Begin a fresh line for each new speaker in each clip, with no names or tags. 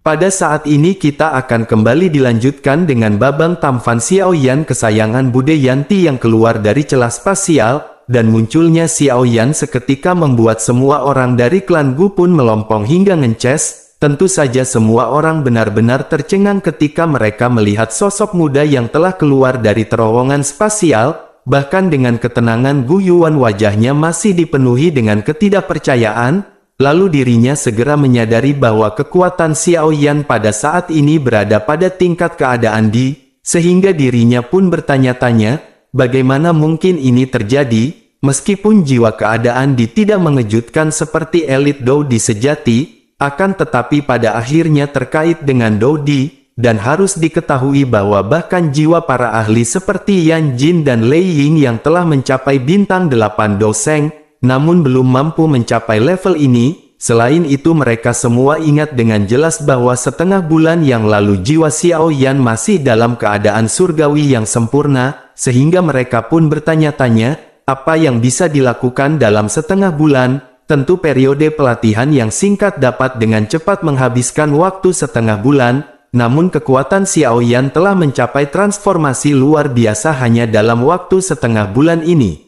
Pada saat ini kita akan kembali dilanjutkan dengan Babang Tamfan Xiaoyan kesayangan Bude Yanti yang keluar dari celah spasial, dan munculnya Xiaoyan seketika membuat semua orang dari klan Gu pun melompong hingga ngences. Tentu saja semua orang benar-benar tercengang ketika mereka melihat sosok muda yang telah keluar dari terowongan spasial, bahkan dengan ketenangan Gu Yuan wajahnya masih dipenuhi dengan ketidakpercayaan. Lalu dirinya segera menyadari bahwa kekuatan Xiaoyan pada saat ini berada pada tingkat keadaan di, sehingga dirinya pun bertanya-tanya, bagaimana mungkin ini terjadi, meskipun jiwa keadaan di tidak mengejutkan seperti elit Dou Di sejati, akan tetapi pada akhirnya terkait dengan Dou Di, dan harus diketahui bahwa bahkan jiwa para ahli seperti Yan Jin dan Lei Ying yang telah mencapai bintang 8 Dou Sheng, namun belum mampu mencapai level ini. Selain itu mereka semua ingat dengan jelas bahwa setengah bulan yang lalu jiwa Xiaoyan masih dalam keadaan surgawi yang sempurna, sehingga mereka pun bertanya-tanya, apa yang bisa dilakukan dalam setengah bulan. Tentu periode pelatihan yang singkat dapat dengan cepat menghabiskan waktu setengah bulan, namun kekuatan Xiaoyan telah mencapai transformasi luar biasa hanya dalam waktu setengah bulan ini.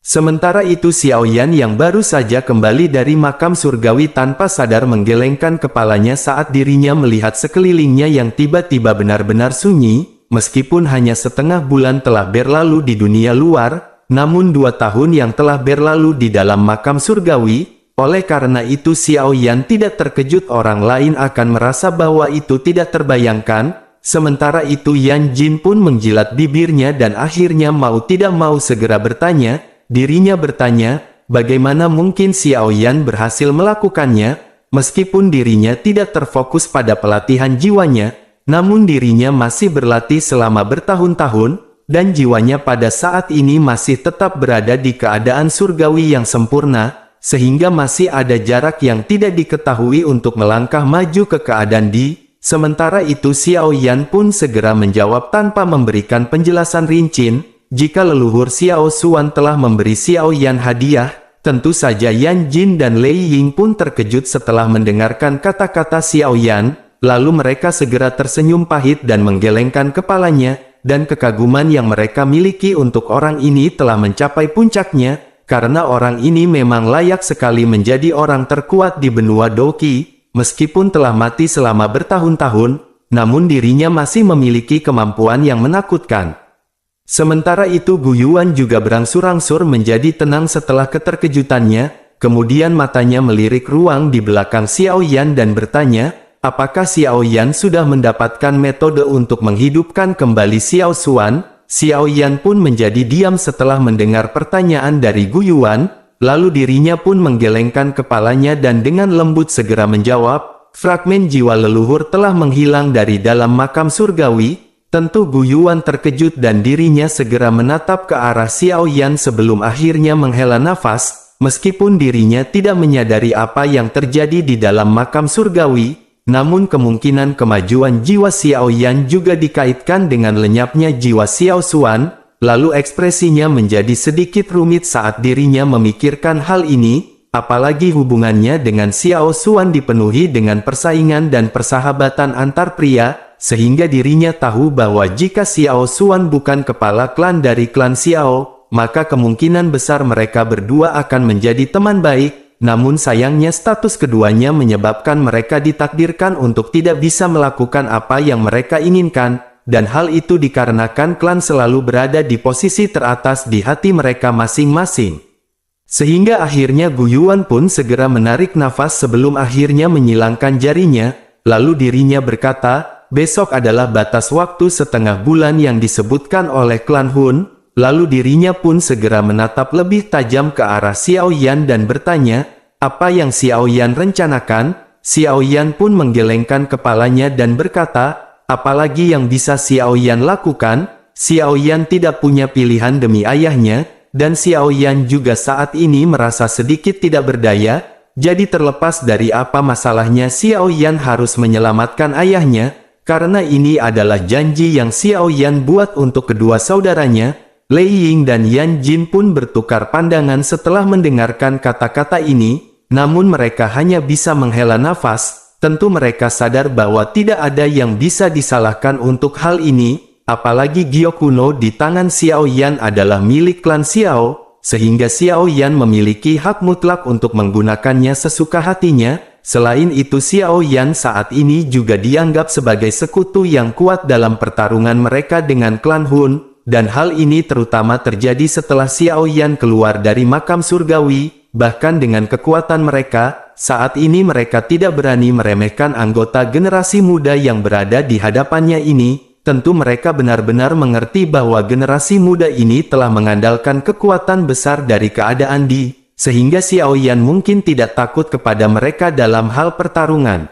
Sementara itu Xiaoyan yang baru saja kembali dari makam surgawi tanpa sadar menggelengkan kepalanya saat dirinya melihat sekelilingnya yang tiba-tiba benar-benar sunyi, meskipun hanya setengah bulan telah berlalu di dunia luar, namun 2 tahun yang telah berlalu di dalam makam surgawi. Oleh karena itu Xiaoyan tidak terkejut orang lain akan merasa bahwa itu tidak terbayangkan. Sementara itu Yan Jin pun menjilat bibirnya dan akhirnya mau tidak mau segera bertanya. Dirinya bertanya, bagaimana mungkin Xiaoyan berhasil melakukannya, meskipun dirinya tidak terfokus pada pelatihan jiwanya, namun dirinya masih berlatih selama bertahun-tahun, dan jiwanya pada saat ini masih tetap berada di keadaan surgawi yang sempurna, sehingga masih ada jarak yang tidak diketahui untuk melangkah maju ke keadaan di. Sementara itu Xiaoyan pun segera menjawab tanpa memberikan penjelasan rinci. Jika leluhur Xiao Xuan telah memberi Xiaoyan hadiah, tentu saja Yan Jin dan Lei Ying pun terkejut setelah mendengarkan kata-kata Xiaoyan, lalu mereka segera tersenyum pahit dan menggelengkan kepalanya, dan kekaguman yang mereka miliki untuk orang ini telah mencapai puncaknya, karena orang ini memang layak sekali menjadi orang terkuat di benua Doqi, meskipun telah mati selama bertahun-tahun, namun dirinya masih memiliki kemampuan yang menakutkan. Sementara itu Gu Yuan juga berangsur-angsur menjadi tenang setelah keterkejutannya, kemudian matanya melirik ruang di belakang Xiaoyan dan bertanya, apakah Xiaoyan sudah mendapatkan metode untuk menghidupkan kembali Xiao Xuan? Xiaoyan pun menjadi diam setelah mendengar pertanyaan dari Gu Yuan, lalu dirinya pun menggelengkan kepalanya dan dengan lembut segera menjawab, fragmen jiwa leluhur telah menghilang dari dalam makam surgawi. Tentu Gu Yuan terkejut dan dirinya segera menatap ke arah Xiaoyan sebelum akhirnya menghela nafas, meskipun dirinya tidak menyadari apa yang terjadi di dalam makam surgawi, namun kemungkinan kemajuan jiwa Xiaoyan juga dikaitkan dengan lenyapnya jiwa Xiao Xuan, lalu ekspresinya menjadi sedikit rumit saat dirinya memikirkan hal ini, apalagi hubungannya dengan Xiao Xuan dipenuhi dengan persaingan dan persahabatan antar pria, sehingga dirinya tahu bahwa jika Xiao Xuan bukan kepala klan dari klan Xiao, maka kemungkinan besar mereka berdua akan menjadi teman baik, namun sayangnya status keduanya menyebabkan mereka ditakdirkan untuk tidak bisa melakukan apa yang mereka inginkan, dan hal itu dikarenakan klan selalu berada di posisi teratas di hati mereka masing-masing. Sehingga akhirnya Gu Yuan pun segera menarik nafas sebelum akhirnya menyilangkan jarinya, lalu dirinya berkata, besok adalah batas waktu setengah bulan yang disebutkan oleh klan Hun, lalu dirinya pun segera menatap lebih tajam ke arah Xiaoyan dan bertanya, apa yang Xiaoyan rencanakan? Xiaoyan pun menggelengkan kepalanya dan berkata, apalagi yang bisa Xiaoyan lakukan? Xiaoyan tidak punya pilihan demi ayahnya, dan Xiaoyan juga saat ini merasa sedikit tidak berdaya, jadi terlepas dari apa masalahnya Xiaoyan harus menyelamatkan ayahnya, karena ini adalah janji yang Xiaoyan buat untuk kedua saudaranya. Lei Ying dan Yan Jin pun bertukar pandangan setelah mendengarkan kata-kata ini, namun mereka hanya bisa menghela nafas. Tentu mereka sadar bahwa tidak ada yang bisa disalahkan untuk hal ini, apalagi Gyokuno di tangan Xiao Yan adalah milik klan Xiao, sehingga Xiao Yan memiliki hak mutlak untuk menggunakannya sesuka hatinya. Selain itu Xiao Yan saat ini juga dianggap sebagai sekutu yang kuat dalam pertarungan mereka dengan klan Hun. Dan hal ini terutama terjadi setelah Xiao Yan keluar dari makam surgawi. Bahkan dengan kekuatan mereka, saat ini mereka tidak berani meremehkan anggota generasi muda yang berada di hadapannya ini. Tentu mereka benar-benar mengerti bahwa generasi muda ini telah mengandalkan kekuatan besar dari keadaan sehingga Xiao Yan mungkin tidak takut kepada mereka dalam hal pertarungan.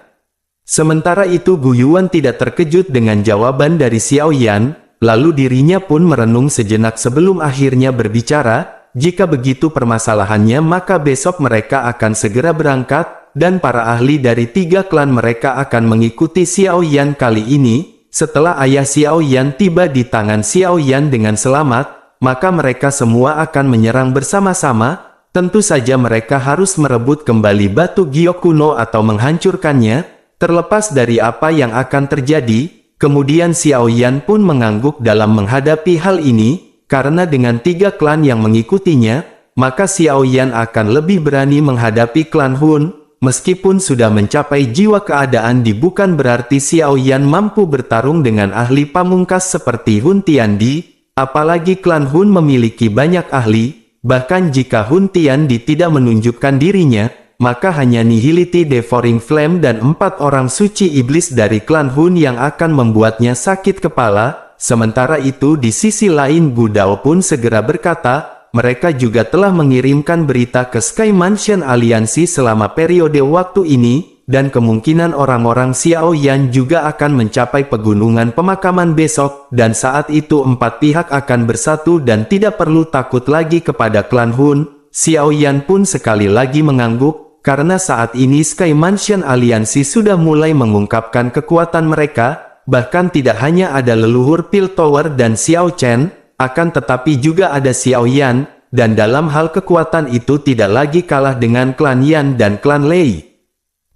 Sementara itu Gu Yuan tidak terkejut dengan jawaban dari Xiao Yan. Lalu dirinya pun merenung sejenak sebelum akhirnya berbicara, jika begitu permasalahannya maka besok mereka akan segera berangkat, dan para ahli dari 3 klan mereka akan mengikuti Xiao Yan kali ini. Setelah ayah Xiao Yan tiba di tangan Xiao Yan dengan selamat, maka mereka semua akan menyerang bersama-sama. Tentu saja mereka harus merebut kembali batu Gyokuno atau menghancurkannya, terlepas dari apa yang akan terjadi. Kemudian Xiao Yan pun mengangguk dalam menghadapi hal ini, karena dengan 3 klan yang mengikutinya, maka Xiao Yan akan lebih berani menghadapi klan Hun. Meskipun sudah mencapai jiwa keadaan bukan berarti Xiao Yan mampu bertarung dengan ahli pamungkas seperti Hun Tiandi, apalagi klan Hun memiliki banyak ahli, bahkan jika Hun Tiandi tidak menunjukkan dirinya, maka hanya Nihility Devouring Flame dan 4 orang suci iblis dari klan Hun yang akan membuatnya sakit kepala. Sementara itu di sisi lain Gu Dao pun segera berkata, mereka juga telah mengirimkan berita ke Sky Mansion Aliansi selama periode waktu ini, dan kemungkinan orang-orang Xiao Yan juga akan mencapai pegunungan pemakaman besok, dan saat itu 4 pihak akan bersatu dan tidak perlu takut lagi kepada klan Hun. Xiao Yan pun sekali lagi mengangguk, karena saat ini Sky Mansion Aliansi sudah mulai mengungkapkan kekuatan mereka, bahkan tidak hanya ada leluhur Piltover dan Xiao Chen, akan tetapi juga ada Xiao Yan, dan dalam hal kekuatan itu tidak lagi kalah dengan klan Yan dan klan Lei.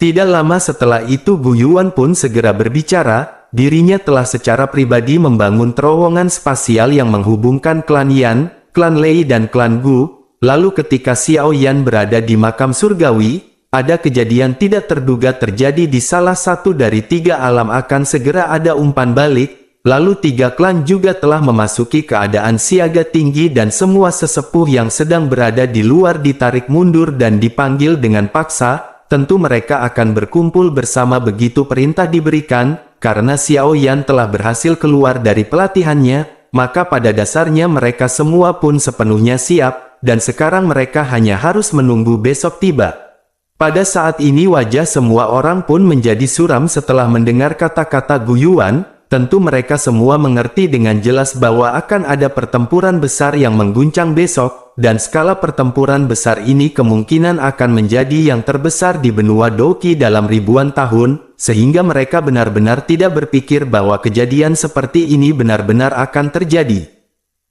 Tidak lama setelah itu Gu Yuan pun segera berbicara, dirinya telah secara pribadi membangun terowongan spasial yang menghubungkan klan Yan, klan Lei dan klan Gu. Lalu ketika Xiao Yan berada di makam surgawi, ada kejadian tidak terduga terjadi di salah satu dari 3 alam akan segera ada umpan balik, lalu 3 klan juga telah memasuki keadaan siaga tinggi dan semua sesepuh yang sedang berada di luar ditarik mundur dan dipanggil dengan paksa, tentu mereka akan berkumpul bersama begitu perintah diberikan, karena Xiao Yan telah berhasil keluar dari pelatihannya, maka pada dasarnya mereka semua pun sepenuhnya siap. Dan sekarang mereka hanya harus menunggu besok tiba. Pada saat ini wajah semua orang pun menjadi suram setelah mendengar kata-kata Gu Yuan. Tentu mereka semua mengerti dengan jelas bahwa akan ada pertempuran besar yang mengguncang besok, dan skala pertempuran besar ini kemungkinan akan menjadi yang terbesar di benua Doki dalam ribuan tahun, sehingga mereka benar-benar tidak berpikir bahwa kejadian seperti ini benar-benar akan terjadi.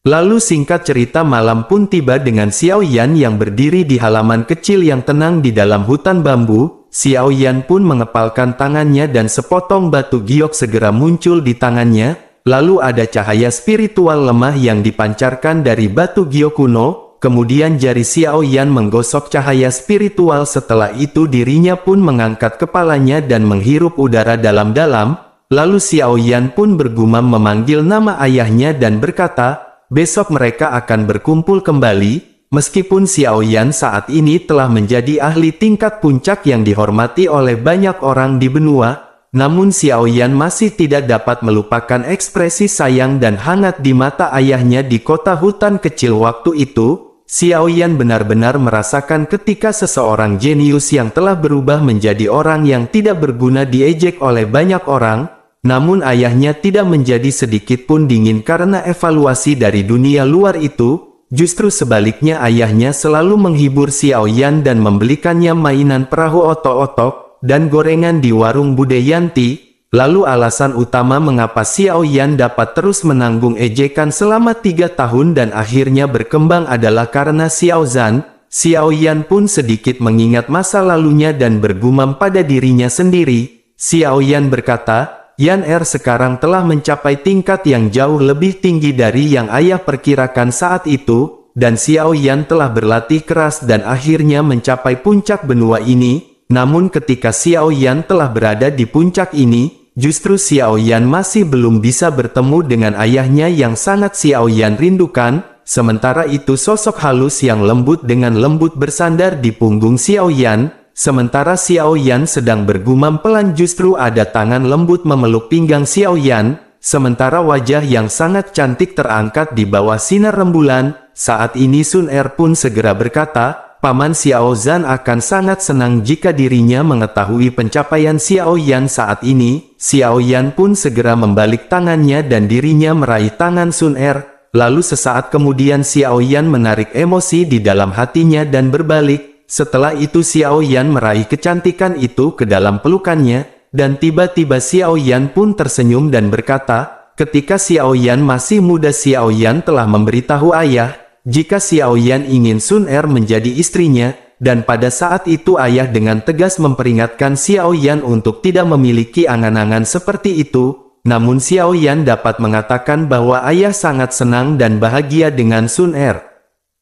Lalu singkat cerita malam pun tiba dengan Xiao Yan yang berdiri di halaman kecil yang tenang di dalam hutan bambu. Xiao Yan pun mengepalkan tangannya dan sepotong batu giok segera muncul di tangannya. Lalu ada cahaya spiritual lemah yang dipancarkan dari batu giok kuno. Kemudian jari Xiao Yan menggosok cahaya spiritual, setelah itu dirinya pun mengangkat kepalanya dan menghirup udara dalam-dalam. Lalu Xiao Yan pun bergumam memanggil nama ayahnya dan berkata, besok mereka akan berkumpul kembali. Meskipun Xiao Yan saat ini telah menjadi ahli tingkat puncak yang dihormati oleh banyak orang di benua, namun Xiao Yan masih tidak dapat melupakan ekspresi sayang dan hangat di mata ayahnya di kota hutan kecil waktu itu. Xiao Yan benar-benar merasakan ketika seseorang jenius yang telah berubah menjadi orang yang tidak berguna diejek oleh banyak orang. Namun ayahnya tidak menjadi sedikit pun dingin karena evaluasi dari dunia luar itu. Justru sebaliknya ayahnya selalu menghibur Xiao Yan dan membelikannya mainan perahu otok-otok dan gorengan di warung Bude Yanti. Lalu alasan utama mengapa Xiao Yan dapat terus menanggung ejekan selama 3 tahun dan akhirnya berkembang adalah karena Xiao Zhan, Xiao Yan pun sedikit mengingat masa lalunya dan bergumam pada dirinya sendiri. Xiao Yan berkata, Yan Er sekarang telah mencapai tingkat yang jauh lebih tinggi dari yang ayah perkirakan saat itu, dan Xiao Yan telah berlatih keras dan akhirnya mencapai puncak benua ini. Namun ketika Xiao Yan telah berada di puncak ini, justru Xiao Yan masih belum bisa bertemu dengan ayahnya yang sangat Xiao Yan rindukan. Sementara itu sosok halus yang lembut dengan lembut bersandar di punggung Xiao Yan. Sementara Xiao Yan sedang bergumam pelan, justru ada tangan lembut memeluk pinggang Xiao Yan. Sementara wajah yang sangat cantik terangkat di bawah sinar rembulan. Saat ini Sun Er pun segera berkata, Paman Xiao Zhan akan sangat senang jika dirinya mengetahui pencapaian Xiao Yan saat ini. Xiao Yan pun segera membalik tangannya dan dirinya meraih tangan Sun Er. Lalu sesaat kemudian Xiao Yan menarik emosi di dalam hatinya dan berbalik. Setelah itu Xiao Yan meraih kecantikan itu ke dalam pelukannya. Dan tiba-tiba Xiao Yan pun tersenyum dan berkata, ketika Xiao Yan masih muda Xiao Yan telah memberitahu ayah, jika Xiao Yan ingin Sun Er menjadi istrinya, dan pada saat itu ayah dengan tegas memperingatkan Xiao Yan untuk tidak memiliki angan-angan seperti itu. Namun Xiao Yan dapat mengatakan bahwa ayah sangat senang dan bahagia dengan Sun Er.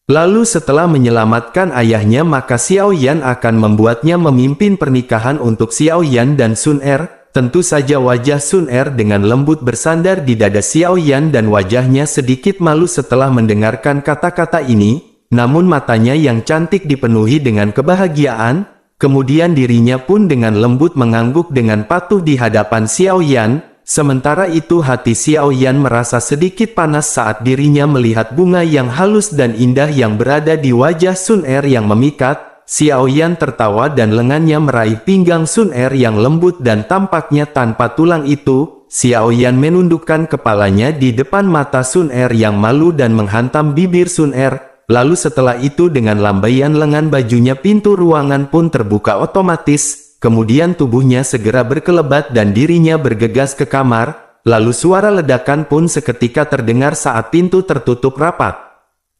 Lalu setelah menyelamatkan ayahnya, maka Xiao Yan akan membuatnya memimpin pernikahan untuk Xiao Yan dan Sun Er. Tentu saja wajah Sun Er dengan lembut bersandar di dada Xiao Yan dan wajahnya sedikit malu setelah mendengarkan kata-kata ini. Namun matanya yang cantik dipenuhi dengan kebahagiaan. Kemudian dirinya pun dengan lembut mengangguk dengan patuh di hadapan Xiao Yan. Sementara itu hati Xiao Yan merasa sedikit panas saat dirinya melihat bunga yang halus dan indah yang berada di wajah Sun Er yang memikat. Xiao Yan tertawa dan lengannya meraih pinggang Sun Er yang lembut dan tampaknya tanpa tulang itu. Xiao Yan menundukkan kepalanya di depan mata Sun Er yang malu dan menghantam bibir Sun Er. Lalu setelah itu dengan lambaian lengan bajunya pintu ruangan pun terbuka otomatis. Kemudian tubuhnya segera berkelebat dan dirinya bergegas ke kamar. Lalu suara ledakan pun seketika terdengar saat pintu tertutup rapat.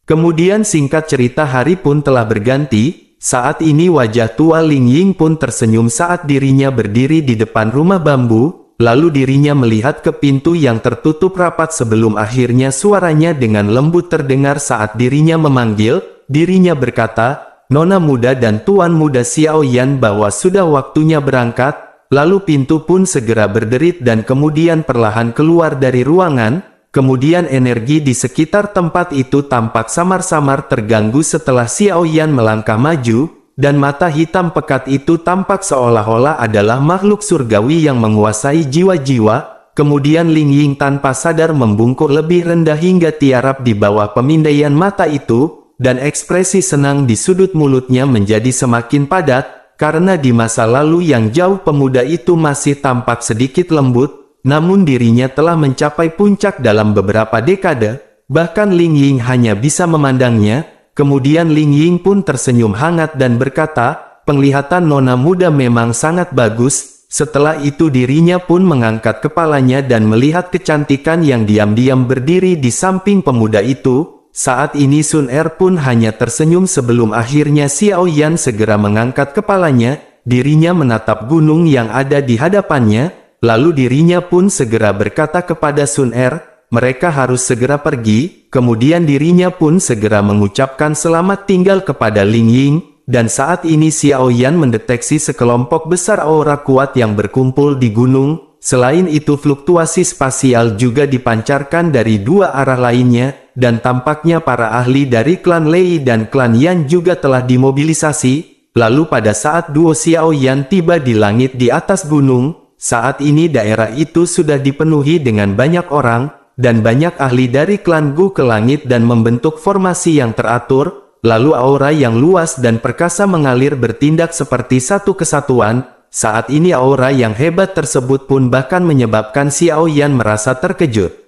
Kemudian singkat cerita hari pun telah berganti. Saat ini wajah tua Ling Ying pun tersenyum saat dirinya berdiri di depan rumah bambu, lalu dirinya melihat ke pintu yang tertutup rapat sebelum akhirnya suaranya dengan lembut terdengar saat dirinya memanggil. Dirinya berkata, Nona muda dan Tuan muda Xiao Yan bahwa sudah waktunya berangkat. Lalu pintu pun segera berderit dan kemudian perlahan keluar dari ruangan. Kemudian energi di sekitar tempat itu tampak samar-samar terganggu setelah Xiao Yan melangkah maju, dan mata hitam pekat itu tampak seolah-olah adalah makhluk surgawi yang menguasai jiwa-jiwa. Kemudian Ling Ying tanpa sadar membungkuk lebih rendah hingga tiarap di bawah pemindaian mata itu, dan ekspresi senang di sudut mulutnya menjadi semakin padat, karena di masa lalu yang jauh pemuda itu masih tampak sedikit lembut. Namun dirinya telah mencapai puncak dalam beberapa dekade, bahkan Ling Ying hanya bisa memandangnya. Kemudian Ling Ying pun tersenyum hangat dan berkata, penglihatan nona muda memang sangat bagus. Setelah itu dirinya pun mengangkat kepalanya dan melihat kecantikan yang diam-diam berdiri di samping pemuda itu. Saat ini Sun Er pun hanya tersenyum sebelum akhirnya Xiao Yan segera mengangkat kepalanya. Dirinya menatap gunung yang ada di hadapannya. Lalu dirinya pun segera berkata kepada Sun Er, mereka harus segera pergi. Kemudian dirinya pun segera mengucapkan selamat tinggal kepada Ling Ying. Dan saat ini Xiao Yan mendeteksi sekelompok besar aura kuat yang berkumpul di gunung. Selain itu fluktuasi spasial juga dipancarkan dari dua arah lainnya. Dan tampaknya para ahli dari klan Lei dan klan Yan juga telah dimobilisasi. Lalu pada saat duo Xiao Yan tiba di langit di atas gunung, saat ini daerah itu sudah dipenuhi dengan banyak orang, dan banyak ahli dari klan Gu ke langit dan membentuk formasi yang teratur, lalu aura yang luas dan perkasa mengalir bertindak seperti satu kesatuan. Saat ini aura yang hebat tersebut pun bahkan menyebabkan Xiao Yan merasa terkejut.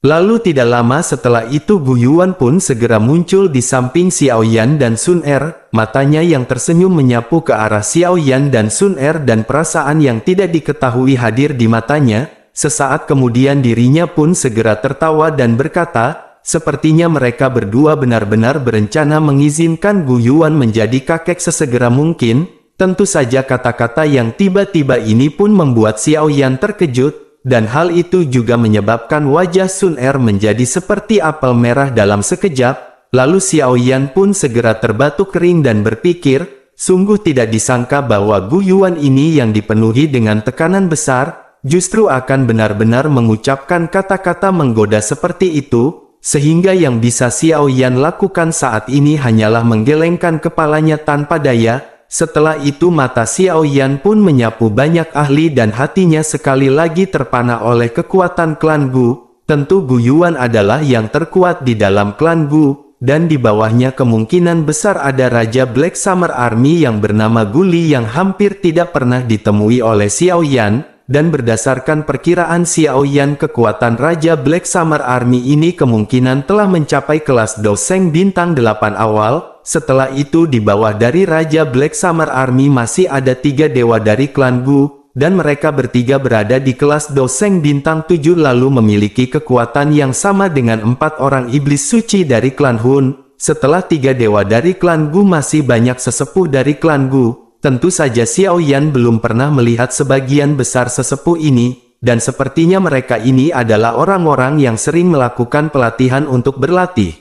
Lalu tidak lama setelah itu Gu Yuan pun segera muncul di samping Xiao Yan dan Sun Er. Matanya yang tersenyum menyapu ke arah Xiao Yan dan Sun Er dan perasaan yang tidak diketahui hadir di matanya. Sesaat kemudian dirinya pun segera tertawa dan berkata, sepertinya mereka berdua benar-benar berencana mengizinkan Gu Yuan menjadi kakek sesegera mungkin. Tentu saja kata-kata yang tiba-tiba ini pun membuat Xiao Yan terkejut, dan hal itu juga menyebabkan wajah Sun Er menjadi seperti apel merah dalam sekejap. Lalu Xiao Yan pun segera terbatuk kering dan berpikir, sungguh tidak disangka bahwa Gu Yuan ini yang dipenuhi dengan tekanan besar, justru akan benar-benar mengucapkan kata-kata menggoda seperti itu, sehingga yang bisa Xiao Yan lakukan saat ini hanyalah menggelengkan kepalanya tanpa daya. Setelah itu mata Xiao Yan pun menyapu banyak ahli dan hatinya sekali lagi terpana oleh kekuatan klan Gu. Tentu Gu Yuan adalah yang terkuat di dalam klan Gu, dan di bawahnya kemungkinan besar ada Raja Black Summer Army yang bernama Gu Li yang hampir tidak pernah ditemui oleh Xiao Yan. Dan berdasarkan perkiraan Xiao Yan, kekuatan Raja Black Summer Army ini kemungkinan telah mencapai kelas Doseng bintang 8 awal. Setelah itu di bawah dari Raja Black Summer Army masih ada 3 dewa dari klan Gu, dan mereka bertiga berada di kelas Doseng bintang 7 lalu memiliki kekuatan yang sama dengan 4 orang iblis suci dari klan Hun. Setelah 3 dewa dari klan Gu masih banyak sesepuh dari klan Gu. Tentu saja Xiao Yan belum pernah melihat sebagian besar sesepuh ini, dan sepertinya mereka ini adalah orang-orang yang sering melakukan pelatihan untuk berlatih.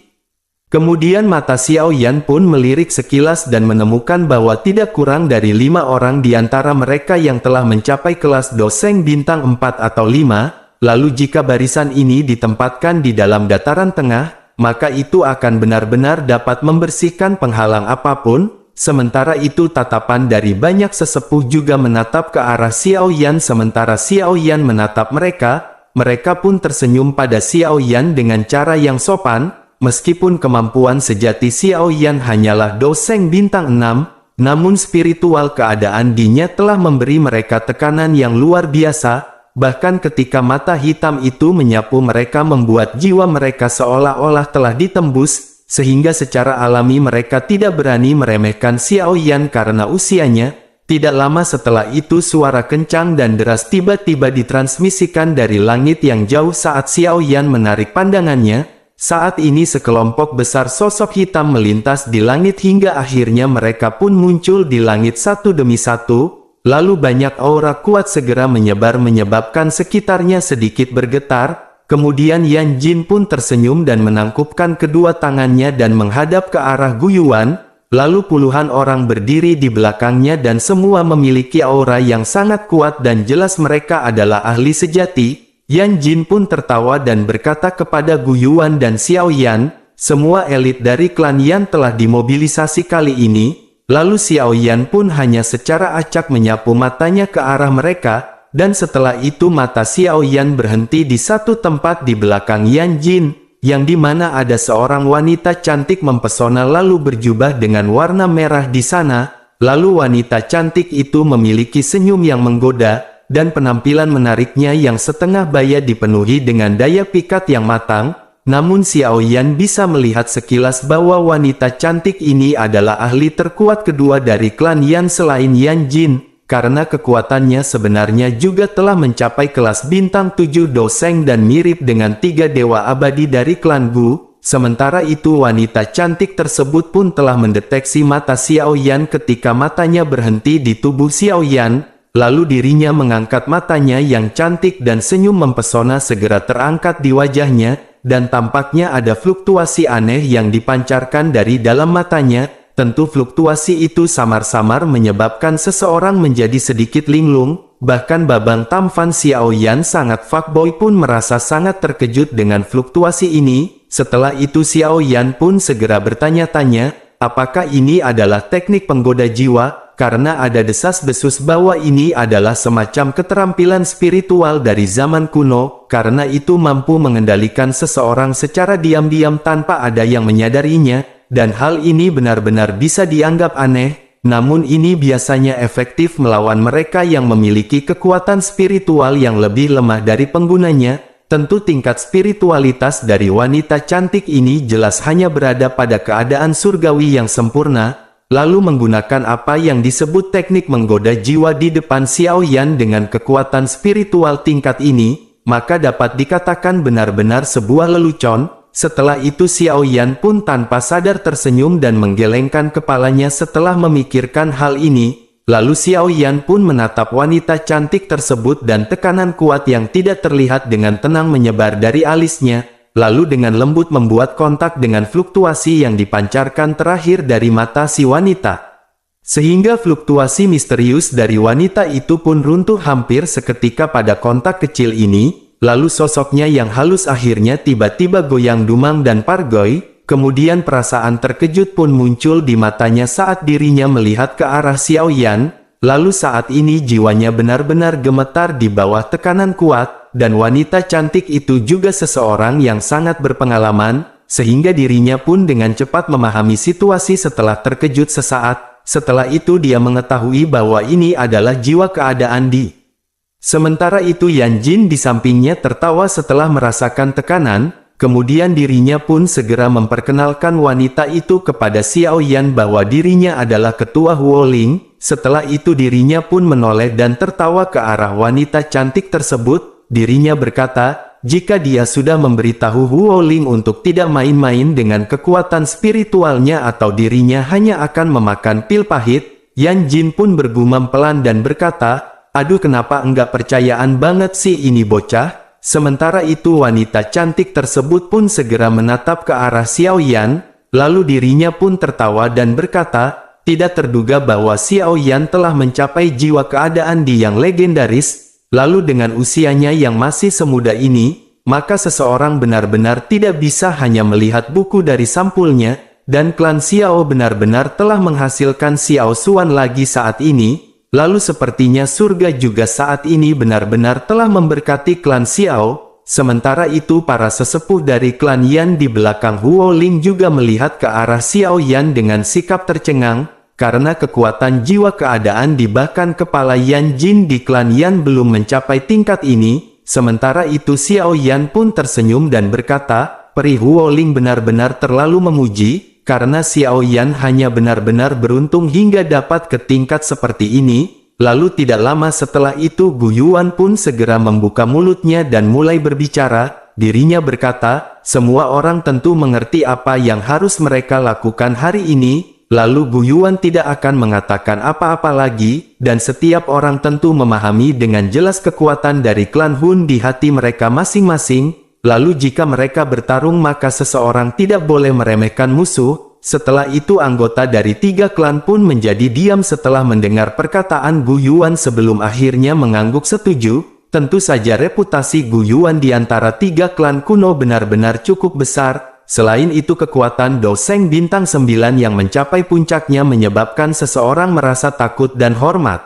Kemudian mata Xiao Yan pun melirik sekilas dan menemukan bahwa tidak kurang dari 5 orang di antara mereka yang telah mencapai kelas Doseng bintang 4 atau 5, lalu jika barisan ini ditempatkan di dalam dataran tengah, maka itu akan benar-benar dapat membersihkan penghalang apapun. Sementara itu tatapan dari banyak sesepuh juga menatap ke arah Xiao Yan. Sementara Xiao Yan menatap mereka, mereka pun tersenyum pada Xiao Yan dengan cara yang sopan. Meskipun kemampuan sejati Xiao Yan hanyalah Doseng bintang 6, namun spiritual keadaan dinya telah memberi mereka tekanan yang luar biasa. Bahkan ketika mata hitam itu menyapu mereka membuat jiwa mereka seolah-olah telah ditembus, sehingga secara alami mereka tidak berani meremehkan Xiao Yan karena usianya. Tidak lama setelah itu suara kencang dan deras tiba-tiba ditransmisikan dari langit yang jauh saat Xiao Yan menarik pandangannya. Saat ini sekelompok besar sosok hitam melintas di langit hingga akhirnya mereka pun muncul di langit satu demi satu. Lalu banyak aura kuat segera menyebar menyebabkan sekitarnya sedikit bergetar. Kemudian Yan Jin pun tersenyum dan menangkupkan kedua tangannya dan menghadap ke arah Gu Yuan. Lalu puluhan orang berdiri di belakangnya dan semua memiliki aura yang sangat kuat dan jelas mereka adalah ahli sejati. Yan Jin pun tertawa dan berkata kepada Gu Yuan dan Xiao Yan, semua elit dari klan Yan telah dimobilisasi kali ini. Lalu Xiao Yan pun hanya secara acak menyapu matanya ke arah mereka, dan setelah itu mata Xiao Yan berhenti di satu tempat di belakang Yan Jin, yang dimana ada seorang wanita cantik mempesona lalu berjubah dengan warna merah di sana. Lalu wanita cantik itu memiliki senyum yang menggoda, dan penampilan menariknya yang setengah baya dipenuhi dengan daya pikat yang matang. Namun Xiao Yan bisa melihat sekilas bahwa wanita cantik ini adalah ahli terkuat kedua dari klan Yan selain Yan Jin, karena kekuatannya sebenarnya juga telah mencapai kelas bintang 7 Doseng dan mirip dengan 3 dewa abadi dari klan Gu. Sementara itu wanita cantik tersebut pun telah mendeteksi mata Xiao Yan ketika matanya berhenti di tubuh Xiao Yan. Lalu dirinya mengangkat matanya yang cantik dan senyum mempesona segera terangkat di wajahnya, dan tampaknya ada fluktuasi aneh yang dipancarkan dari dalam matanya. Tentu fluktuasi itu samar-samar menyebabkan seseorang menjadi sedikit linglung. Bahkan Babang Tamfan Xiao Yan sangat fuckboy pun merasa sangat terkejut dengan fluktuasi ini. Setelah itu Xiao Yan pun segera bertanya-tanya, apakah ini adalah teknik penggoda jiwa? Karena ada desas-desus bahwa ini adalah semacam keterampilan spiritual dari zaman kuno, karena itu mampu mengendalikan seseorang secara diam-diam tanpa ada yang menyadarinya, dan hal ini benar-benar bisa dianggap aneh, namun ini biasanya efektif melawan mereka yang memiliki kekuatan spiritual yang lebih lemah dari penggunanya. Tentu tingkat spiritualitas dari wanita cantik ini jelas hanya berada pada keadaan surgawi yang sempurna. Lalu menggunakan apa yang disebut teknik menggoda jiwa di depan Xiao Yan dengan kekuatan spiritual tingkat ini, maka dapat dikatakan benar-benar sebuah lelucon. Setelah itu Xiao Yan pun tanpa sadar tersenyum dan menggelengkan kepalanya setelah memikirkan hal ini. Lalu Xiao Yan pun menatap wanita cantik tersebut dan tekanan kuat yang tidak terlihat dengan tenang menyebar dari alisnya. Lalu dengan lembut membuat kontak dengan fluktuasi yang dipancarkan terakhir dari mata si wanita. Sehingga fluktuasi misterius dari wanita itu pun runtuh hampir seketika pada kontak kecil ini. Lalu sosoknya yang halus akhirnya tiba-tiba goyang dumang dan pargoi, kemudian perasaan terkejut pun muncul di matanya saat dirinya melihat ke arah Xiao Yan, lalu saat ini jiwanya benar-benar gemetar di bawah tekanan kuat, dan wanita cantik itu juga seseorang yang sangat berpengalaman, sehingga dirinya pun dengan cepat memahami situasi setelah terkejut sesaat, setelah itu dia mengetahui bahwa ini adalah jiwa keadaan di. Sementara itu Yan Jin di sampingnya tertawa setelah merasakan tekanan, kemudian dirinya pun segera memperkenalkan wanita itu kepada Xiao Yan bahwa dirinya adalah ketua Huoling. Setelah itu dirinya pun menoleh dan tertawa ke arah wanita cantik tersebut. Dirinya berkata, jika dia sudah memberitahu Huoling untuk tidak main-main dengan kekuatan spiritualnya atau dirinya hanya akan memakan pil pahit, Yan Jin pun bergumam pelan dan berkata, aduh kenapa enggak percayaan banget sih ini bocah. Sementara itu wanita cantik tersebut pun segera menatap ke arah Xiao Yan, lalu dirinya pun tertawa dan berkata, tidak terduga bahwa Xiao Yan telah mencapai jiwa keadaan di yang legendaris, lalu dengan usianya yang masih semuda ini, maka seseorang benar-benar tidak bisa hanya melihat buku dari sampulnya, dan klan Xiao benar-benar telah menghasilkan Xiao Xuan lagi saat ini. Lalu sepertinya surga juga saat ini benar-benar telah memberkati klan Xiao. Sementara itu para sesepuh dari klan Yan di belakang Huoling juga melihat ke arah Xiao Yan dengan sikap tercengang, karena kekuatan jiwa keadaan di bahkan kepala Yan Jin di klan Yan belum mencapai tingkat ini. Sementara itu Xiao Yan pun tersenyum dan berkata, peri Huoling benar-benar terlalu memuji. Karena Xiao Yan hanya benar-benar beruntung hingga dapat ke tingkat seperti ini. Lalu tidak lama setelah itu Gu Yuan pun segera membuka mulutnya dan mulai berbicara. Dirinya berkata, semua orang tentu mengerti apa yang harus mereka lakukan hari ini. Lalu Gu Yuan tidak akan mengatakan apa-apa lagi, dan setiap orang tentu memahami dengan jelas kekuatan dari klan Hun di hati mereka masing-masing. Lalu jika mereka bertarung maka seseorang tidak boleh meremehkan musuh. Setelah itu anggota dari 3 klan pun menjadi diam setelah mendengar perkataan Gu Yuan sebelum akhirnya mengangguk setuju. Tentu saja reputasi Gu Yuan di antara 3 klan kuno benar-benar cukup besar. Selain itu kekuatan Do Seng bintang 9 yang mencapai puncaknya menyebabkan seseorang merasa takut dan hormat.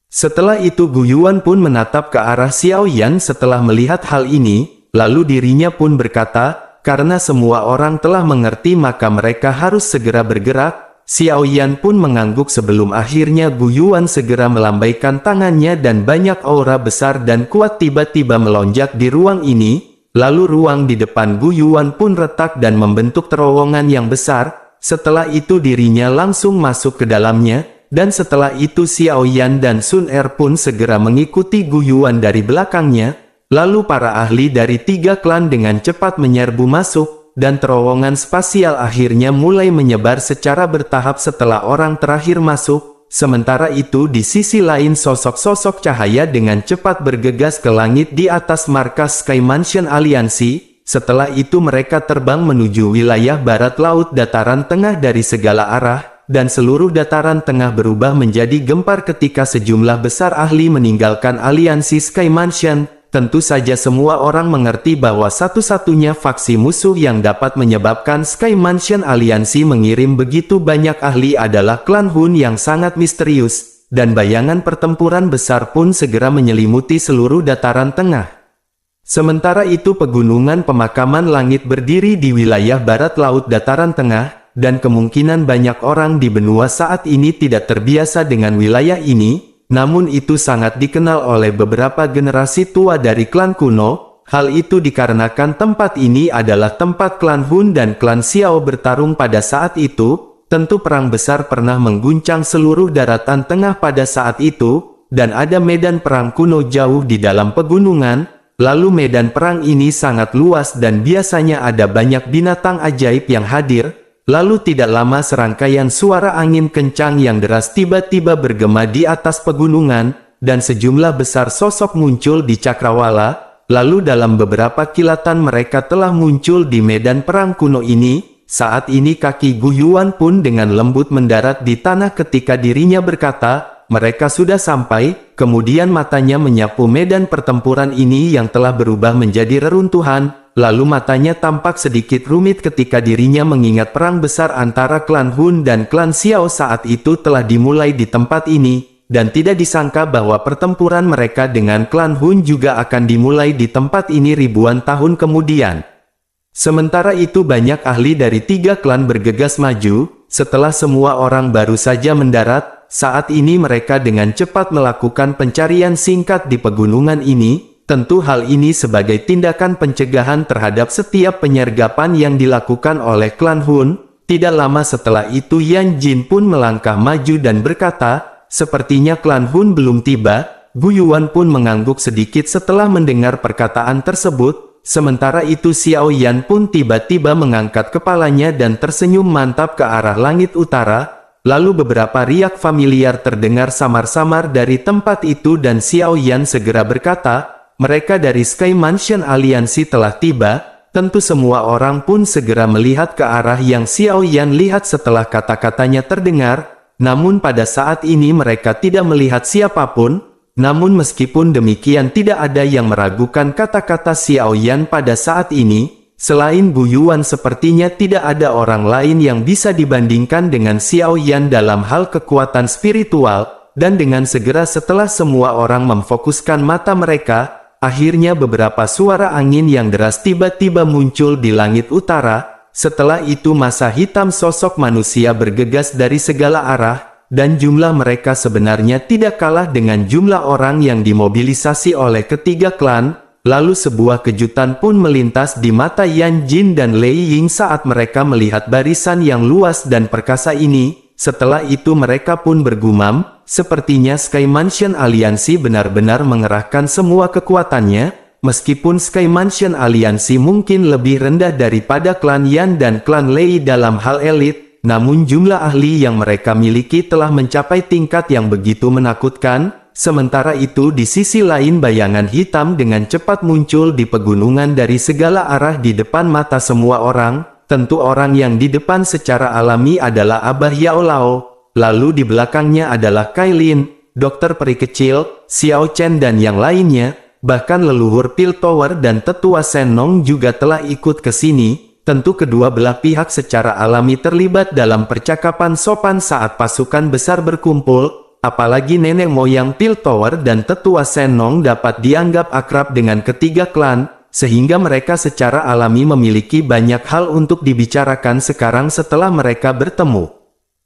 Setelah itu Gu Yuan pun menatap ke arah Xiao Yan setelah melihat hal ini. Lalu dirinya pun berkata, karena semua orang telah mengerti maka mereka harus segera bergerak. Xiao Yan pun mengangguk sebelum akhirnya Gu Yuan segera melambaikan tangannya dan banyak aura besar dan kuat tiba-tiba melonjak di ruang ini. Lalu ruang di depan Gu Yuan pun retak dan membentuk terowongan yang besar. Setelah itu dirinya langsung masuk ke dalamnya. Dan setelah itu Xiao Yan dan Sun Er pun segera mengikuti Gu Yuan dari belakangnya. Lalu para ahli dari 3 klan dengan cepat menyerbu masuk, dan terowongan spasial akhirnya mulai menyebar secara bertahap setelah orang terakhir masuk. Sementara itu di sisi lain sosok-sosok cahaya dengan cepat bergegas ke langit di atas markas Sky Mansion Aliansi. Setelah itu mereka terbang menuju wilayah barat laut dataran tengah dari segala arah, dan seluruh dataran tengah berubah menjadi gempar ketika sejumlah besar ahli meninggalkan aliansi Sky Mansion. Tentu saja semua orang mengerti bahwa satu-satunya faksi musuh yang dapat menyebabkan Sky Mansion Aliansi mengirim begitu banyak ahli adalah klan Hun yang sangat misterius, dan bayangan pertempuran besar pun segera menyelimuti seluruh dataran tengah. Sementara itu pegunungan pemakaman langit berdiri di wilayah barat laut dataran tengah, dan kemungkinan banyak orang di benua saat ini tidak terbiasa dengan wilayah ini. Namun itu sangat dikenal oleh beberapa generasi tua dari klan kuno. Hal itu dikarenakan tempat ini adalah tempat klan Hun dan klan Xiao bertarung pada saat itu. Tentu perang besar pernah mengguncang seluruh daratan tengah pada saat itu, dan ada medan perang kuno jauh di dalam pegunungan. Lalu medan perang ini sangat luas dan biasanya ada banyak binatang ajaib yang hadir. Lalu tidak lama serangkaian suara angin kencang yang deras tiba-tiba bergema di atas pegunungan, dan sejumlah besar sosok muncul di cakrawala. Lalu dalam beberapa kilatan mereka telah muncul di medan perang kuno ini. Saat ini kaki Gu Yuan pun dengan lembut mendarat di tanah ketika dirinya berkata, mereka sudah sampai. Kemudian matanya menyapu medan pertempuran ini yang telah berubah menjadi reruntuhan. Lalu matanya tampak sedikit rumit ketika dirinya mengingat perang besar antara klan Hun dan klan Xiao saat itu telah dimulai di tempat ini, dan tidak disangka bahwa pertempuran mereka dengan klan Hun juga akan dimulai di tempat ini ribuan tahun kemudian. Sementara itu banyak ahli dari 3 klan bergegas maju. Setelah semua orang baru saja mendarat, saat ini mereka dengan cepat melakukan pencarian singkat di pegunungan ini. Tentu hal ini sebagai tindakan pencegahan terhadap setiap penyergapan yang dilakukan oleh klan Hun. Tidak lama setelah itu Yan Jin pun melangkah maju dan berkata, sepertinya klan Hun belum tiba. Gu Yuan pun mengangguk sedikit setelah mendengar perkataan tersebut. Sementara itu Xiao Yan pun tiba-tiba mengangkat kepalanya dan tersenyum mantap ke arah langit utara. Lalu beberapa riak familiar terdengar samar-samar dari tempat itu dan Xiao Yan segera berkata, mereka dari Sky Mansion Aliansi telah tiba. Tentu semua orang pun segera melihat ke arah yang Xiao Yan lihat setelah kata-katanya terdengar. Namun pada saat ini mereka tidak melihat siapapun. Namun meskipun demikian tidak ada yang meragukan kata-kata Xiao Yan pada saat ini. Selain Gu Yuan sepertinya tidak ada orang lain yang bisa dibandingkan dengan Xiao Yan dalam hal kekuatan spiritual. Dan dengan segera setelah semua orang memfokuskan mata mereka, akhirnya beberapa suara angin yang deras tiba-tiba muncul di langit utara. Setelah itu massa hitam sosok manusia bergegas dari segala arah. Dan jumlah mereka sebenarnya tidak kalah dengan jumlah orang yang dimobilisasi oleh ketiga klan. Lalu sebuah kejutan pun melintas di mata Yan Jin dan Lei Ying saat mereka melihat barisan yang luas dan perkasa ini. Setelah itu mereka pun bergumam, sepertinya Sky Mansion Aliansi benar-benar mengerahkan semua kekuatannya. Meskipun Sky Mansion Aliansi mungkin lebih rendah daripada klan Yan dan klan Lei dalam hal elit. Namun jumlah ahli yang mereka miliki telah mencapai tingkat yang begitu menakutkan. Sementara itu di sisi lain bayangan hitam dengan cepat muncul di pegunungan dari segala arah di depan mata semua orang. Tentu orang yang di depan secara alami adalah Abah Yao Lao. Lalu di belakangnya adalah Kailin, dokter peri kecil, Xiao Chen dan yang lainnya. Bahkan leluhur Piltover dan tetua Senong juga telah ikut ke sini. Tentu kedua belah pihak secara alami terlibat dalam percakapan sopan saat pasukan besar berkumpul, apalagi nenek moyang Piltover dan tetua Senong dapat dianggap akrab dengan ketiga klan, sehingga mereka secara alami memiliki banyak hal untuk dibicarakan sekarang setelah mereka bertemu.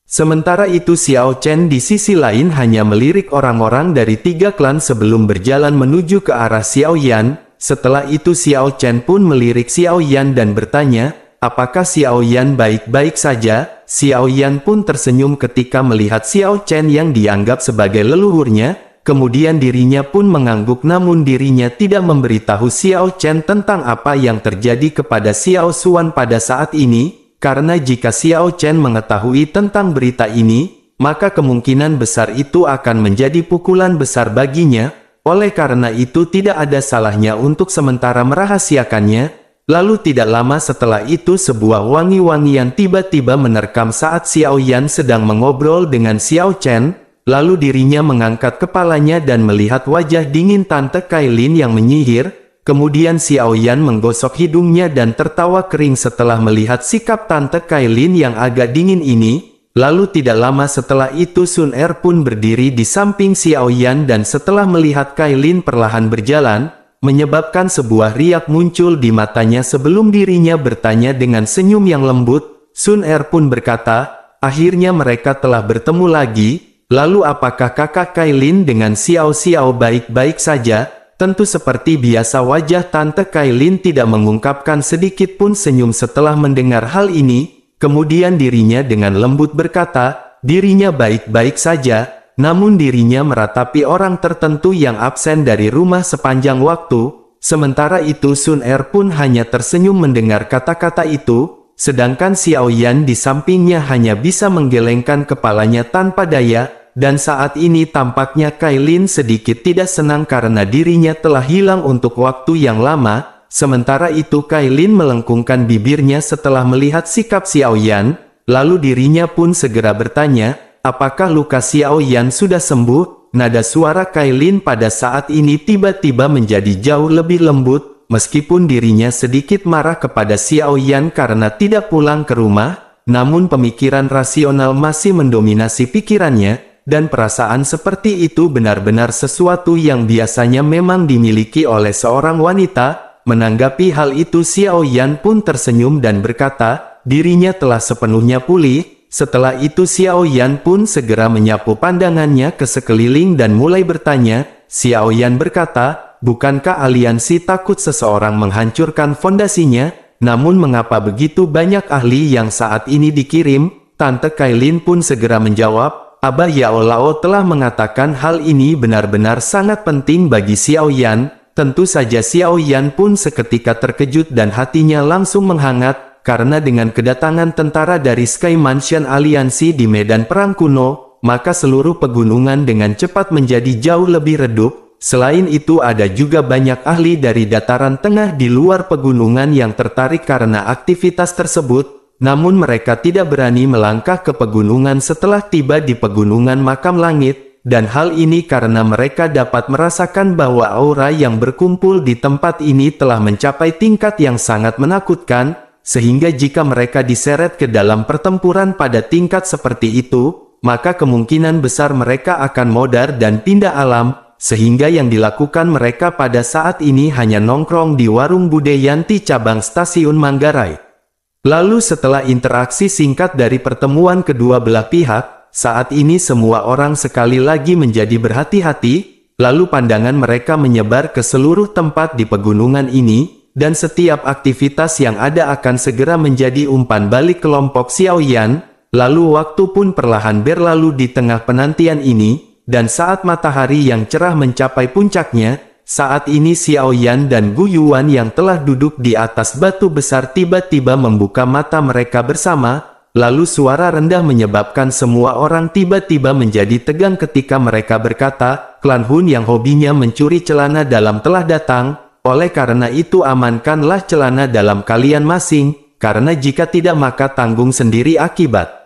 Sementara itu Xiao Chen di sisi lain hanya melirik orang-orang dari 3 klan sebelum berjalan menuju ke arah Xiao Yan. Setelah itu Xiao Chen pun melirik Xiao Yan dan bertanya, apakah Xiao Yan baik-baik saja? Xiao Yan pun tersenyum ketika melihat Xiao Chen yang dianggap sebagai leluhurnya. Kemudian dirinya pun mengangguk namun dirinya tidak memberitahu Xiao Chen tentang apa yang terjadi kepada Xiao Xuan pada saat ini. Karena jika Xiao Chen mengetahui tentang berita ini, maka kemungkinan besar itu akan menjadi pukulan besar baginya. Oleh karena itu tidak ada salahnya untuk sementara merahasiakannya. Lalu tidak lama setelah itu sebuah wangi-wangian tiba-tiba menerkam saat Xiao Yan sedang mengobrol dengan Xiao Chen. Lalu dirinya mengangkat kepalanya dan melihat wajah dingin Tante Kailin yang menyihir. Kemudian Xiao Yan menggosok hidungnya dan tertawa kering setelah melihat sikap Tante Kailin yang agak dingin ini. Lalu tidak lama setelah itu Sun Er pun berdiri di samping Xiao Yan dan setelah melihat Kailin perlahan berjalan, menyebabkan sebuah riak muncul di matanya sebelum dirinya bertanya dengan senyum yang lembut. Sun Er pun berkata, akhirnya mereka telah bertemu lagi. Lalu apakah kakak Kailin dengan Xiao Xiao baik-baik saja? Tentu seperti biasa wajah Tante Kailin tidak mengungkapkan sedikit pun senyum setelah mendengar hal ini. Kemudian dirinya dengan lembut berkata, dirinya baik-baik saja, namun dirinya meratapi orang tertentu yang absen dari rumah sepanjang waktu. Sementara itu Sun Er pun hanya tersenyum mendengar kata-kata itu, sedangkan Xiao Yan di sampingnya hanya bisa menggelengkan kepalanya tanpa daya, dan saat ini tampaknya Kailin sedikit tidak senang karena dirinya telah hilang untuk waktu yang lama. Sementara itu Kailin melengkungkan bibirnya setelah melihat sikap Xiao Yan, lalu dirinya pun segera bertanya, apakah luka Xiao Yan sudah sembuh? Nada suara Kailin pada saat ini tiba-tiba menjadi jauh lebih lembut, meskipun dirinya sedikit marah kepada Xiao Yan karena tidak pulang ke rumah, namun pemikiran rasional masih mendominasi pikirannya, dan perasaan seperti itu benar-benar sesuatu yang biasanya memang dimiliki oleh seorang wanita. Menanggapi hal itu Xiao Yan pun tersenyum dan berkata, dirinya telah sepenuhnya pulih. Setelah itu Xiao Yan pun segera menyapu pandangannya ke sekeliling dan mulai bertanya. Xiao Yan berkata, bukankah aliansi takut seseorang menghancurkan fondasinya? Namun mengapa begitu banyak ahli yang saat ini dikirim? Tante Kailin pun segera menjawab, Abah Yao Lao telah mengatakan hal ini benar-benar sangat penting bagi Xiao Yan. Tentu saja Xiao Yan pun seketika terkejut dan hatinya langsung menghangat. Karena dengan kedatangan tentara dari Sky Mansion Aliansi di medan perang kuno, maka seluruh pegunungan dengan cepat menjadi jauh lebih redup. Selain itu ada juga banyak ahli dari dataran tengah di luar pegunungan yang tertarik karena aktivitas tersebut, namun mereka tidak berani melangkah ke pegunungan setelah tiba di pegunungan Makam Langit, dan hal ini karena mereka dapat merasakan bahwa aura yang berkumpul di tempat ini telah mencapai tingkat yang sangat menakutkan. Sehingga jika mereka diseret ke dalam pertempuran pada tingkat seperti itu, maka kemungkinan besar mereka akan modar dan pindah alam, sehingga yang dilakukan mereka pada saat ini hanya nongkrong di warung Bude Yanti cabang stasiun Manggarai. Lalu setelah interaksi singkat dari pertemuan kedua belah pihak, saat ini semua orang sekali lagi menjadi berhati-hati, lalu pandangan mereka menyebar ke seluruh tempat di pegunungan ini, dan setiap aktivitas yang ada akan segera menjadi umpan balik kelompok Xiao Yan. Lalu waktu pun perlahan berlalu di tengah penantian ini, dan saat matahari yang cerah mencapai puncaknya, saat ini Xiao Yan dan Gu Yuan yang telah duduk di atas batu besar tiba-tiba membuka mata mereka bersama, lalu suara rendah menyebabkan semua orang tiba-tiba menjadi tegang ketika mereka berkata, klan Hun yang hobinya mencuri celana dalam telah datang. Oleh karena itu amankanlah celana dalam kalian masing, karena jika tidak maka tanggung sendiri akibat.